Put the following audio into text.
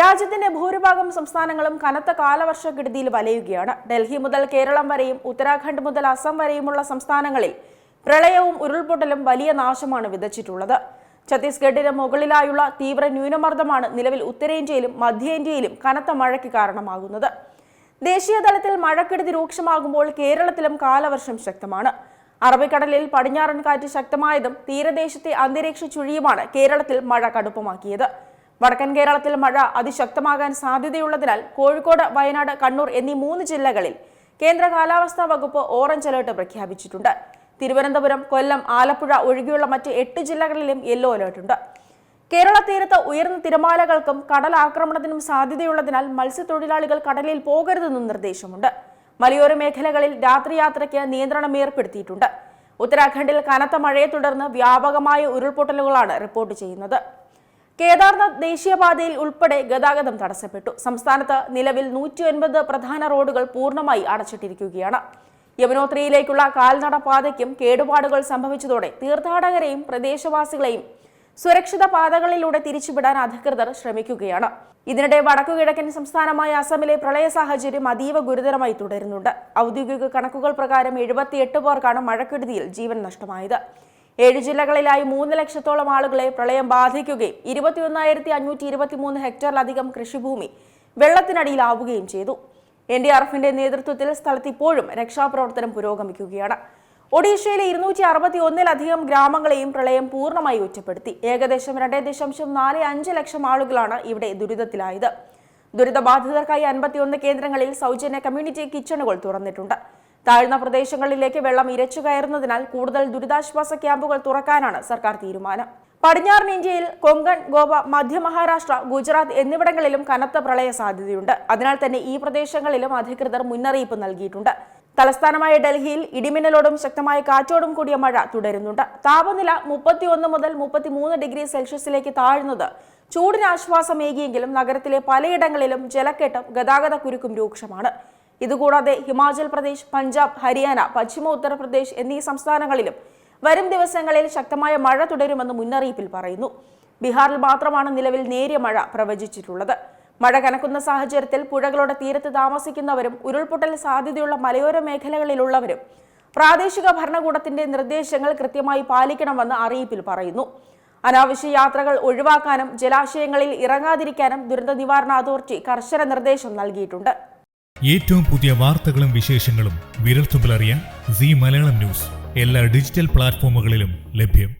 രാജ്യത്തിന്റെ ഭൂരിഭാഗം സംസ്ഥാനങ്ങളും കനത്ത കാലവർഷക്കെടുതിയിൽ വലയുകയാണ്. ഡൽഹി മുതൽ കേരളം വരെയും ഉത്തരാഖണ്ഡ് മുതൽ അസം വരെയുമുള്ള സംസ്ഥാനങ്ങളിൽ പ്രളയവും ഉരുൾപൊട്ടലും വലിയ നാശമാണ് വിതച്ചിട്ടുള്ളത്. ഛത്തീസ്ഗഡിന് മുകളിലായുള്ള തീവ്ര ന്യൂനമർദ്ദമാണ് നിലവിൽ ഉത്തരേന്ത്യയിലും മധ്യേന്ത്യയിലും കനത്ത മഴയ്ക്ക് കാരണമാകുന്നത്. ദേശീയ തലത്തിൽ മഴക്കെടുതി രൂക്ഷമാകുമ്പോൾ കേരളത്തിലും കാലവർഷം ശക്തമാണ്. അറബിക്കടലിൽ പടിഞ്ഞാറൻ കാറ്റ് ശക്തമായതും തീരദേശത്തെ അന്തരീക്ഷ ചുഴിയുമാണ് കേരളത്തിൽ മഴ കടുപ്പമാക്കിയത്. വടക്കൻ കേരളത്തിൽ മഴ അതിശക്തമാകാൻ സാധ്യതയുള്ളതിനാൽ കോഴിക്കോട്, വയനാട്, കണ്ണൂർ എന്നീ 3 ജില്ലകളിൽ കേന്ദ്ര കാലാവസ്ഥാ വകുപ്പ് ഓറഞ്ച് അലർട്ട് പ്രഖ്യാപിച്ചിട്ടുണ്ട്. തിരുവനന്തപുരം, കൊല്ലം, ആലപ്പുഴ ഒഴികെയുള്ള മറ്റ് 8 ജില്ലകളിലും യെല്ലോ അലർട്ടുണ്ട്. കേരള തീരത്ത് ഉയർന്ന തിരമാലകൾക്കും കടലാക്രമണത്തിനും സാധ്യതയുള്ളതിനാൽ മത്സ്യത്തൊഴിലാളികൾ കടലിൽ പോകരുതെന്നും നിർദ്ദേശമുണ്ട്. മലയോര മേഖലകളിൽ രാത്രി യാത്രയ്ക്ക് നിയന്ത്രണം ഏർപ്പെടുത്തിയിട്ടുണ്ട്. ഉത്തരാഖണ്ഡിൽ കനത്ത മഴയെ തുടർന്ന് വ്യാപകമായ ഉരുൾപൊട്ടലുകളാണ് റിപ്പോർട്ട് ചെയ്യുന്നത്. കേദാർനാഥ് ദേശീയപാതയിൽ ഉൾപ്പെടെ ഗതാഗതം തടസ്സപ്പെട്ടു. സംസ്ഥാനത്ത് നിലവിൽ 109 പ്രധാന റോഡുകൾ പൂർണ്ണമായി അടച്ചിട്ടിരിക്കുകയാണ്. യമുനോത്രിയിലേക്കുള്ള കാൽനട പാതയ്ക്കും കേടുപാടുകൾ സംഭവിച്ചതോടെ തീർത്ഥാടകരെയും പ്രദേശവാസികളെയും സുരക്ഷിത പാതകളിലൂടെ തിരിച്ചുവിടാൻ അധികൃതർ ശ്രമിക്കുകയാണ്. ഇതിനിടെ വടക്കുകിഴക്കൻ സംസ്ഥാനമായ അസമിലെ പ്രളയ സാഹചര്യം അതീവ ഗുരുതരമായി തുടരുന്നുണ്ട്. ഔദ്യോഗിക കണക്കുകൾ പ്രകാരം 78 പേർക്കാണ് മഴക്കെടുതിയിൽ ജീവൻ നഷ്ടമായത്. 7 ജില്ലകളിലായി 3 ലക്ഷത്തോളം ആളുകളെ പ്രളയം ബാധിക്കുകയും 21,523 ഹെക്ടറിലധികം കൃഷിഭൂമി വെള്ളത്തിനടിയിലാവുകയും ചെയ്തു. NDRFന്റെ നേതൃത്വത്തിൽ സ്ഥലത്ത് ഇപ്പോഴും രക്ഷാപ്രവർത്തനം പുരോഗമിക്കുകയാണ്. ഒഡീഷയിലെ 261-ലധികം ഗ്രാമങ്ങളെയും പ്രളയം പൂർണ്ണമായി ഒറ്റപ്പെടുത്തി. ഏകദേശം 2.45 ലക്ഷം ആളുകളാണ് ഇവിടെ ദുരിതത്തിലായത്. ദുരിതബാധിതർക്കായി 51 കേന്ദ്രങ്ങളിൽ സൗജന്യ കമ്മ്യൂണിറ്റി കിച്ചണുകൾ തുറന്നിട്ടുണ്ട്. താഴ്ന്ന പ്രദേശങ്ങളിലേക്ക് വെള്ളം ഇരച്ചു കയറുന്നതിനാൽ കൂടുതൽ ദുരിതാശ്വാസ ക്യാമ്പുകൾ തുറക്കാനാണ് സർക്കാർ തീരുമാനം. പടിഞ്ഞാറൻ ഇന്ത്യയിൽ കൊങ്കൺ, ഗോവ, മധ്യ മഹാരാഷ്ട്ര, ഗുജറാത്ത് എന്നിവിടങ്ങളിലും കനത്ത പ്രളയ സാധ്യതയുണ്ട്. അതിനാൽ തന്നെ ഈ പ്രദേശങ്ങളിലും അധികൃതർ മുന്നറിയിപ്പ് നൽകിയിട്ടുണ്ട്. തലസ്ഥാനമായ ഡൽഹിയിൽ ഇടിമിന്നലോടും ശക്തമായ കാറ്റോടും കൂടിയ മഴ തുടരുന്നുണ്ട്. താപനില 31 മുതൽ 33 ഡിഗ്രി സെൽഷ്യസിലേക്ക് താഴ്ന്നത് ചൂടിന് ആശ്വാസമേകിയെങ്കിലും നഗരത്തിലെ പലയിടങ്ങളിലും ജലക്കെട്ടും ഗതാഗത കുരുക്കും രൂക്ഷമാണ്. ഇതുകൂടാതെ ഹിമാചൽ പ്രദേശ്, പഞ്ചാബ്, ഹരിയാന, പശ്ചിമ ഉത്തർപ്രദേശ് എന്നീ സംസ്ഥാനങ്ങളിലും വരും ദിവസങ്ങളിൽ ശക്തമായ മഴ തുടരുമെന്ന് മുന്നറിയിപ്പിൽ പറയുന്നു. ബീഹാറിൽ മാത്രമാണ് നിലവിൽ നേരിയ മഴ പ്രവചിച്ചിട്ടുള്ളത്. മഴ കനക്കുന്ന സാഹചര്യത്തിൽ പുഴകളുടെ തീരത്ത് താമസിക്കുന്നവരും ഉരുൾപൊട്ടൽ സാധ്യതയുള്ള മലയോര മേഖലകളിലുള്ളവരും പ്രാദേശിക ഭരണകൂടത്തിന്റെ നിർദ്ദേശങ്ങൾ കൃത്യമായി പാലിക്കണമെന്ന് അറിയിപ്പിൽ പറയുന്നു. അനാവശ്യ യാത്രകൾ ഒഴിവാക്കാനും ജലാശയങ്ങളിൽ ഇറങ്ങാതിരിക്കാനും ദുരന്ത നിവാരണ അതോറിറ്റി കർശന നിർദ്ദേശം നൽകിയിട്ടുണ്ട്. ഏറ്റവും പുതിയ വാർത്തകളും വിശേഷങ്ങളും വിരൽത്തുമ്പിലറിയാൻ സീ മലയാളം ന്യൂസ് എല്ലാ ഡിജിറ്റൽ പ്ലാറ്റ്ഫോമുകളിലും ലഭ്യം.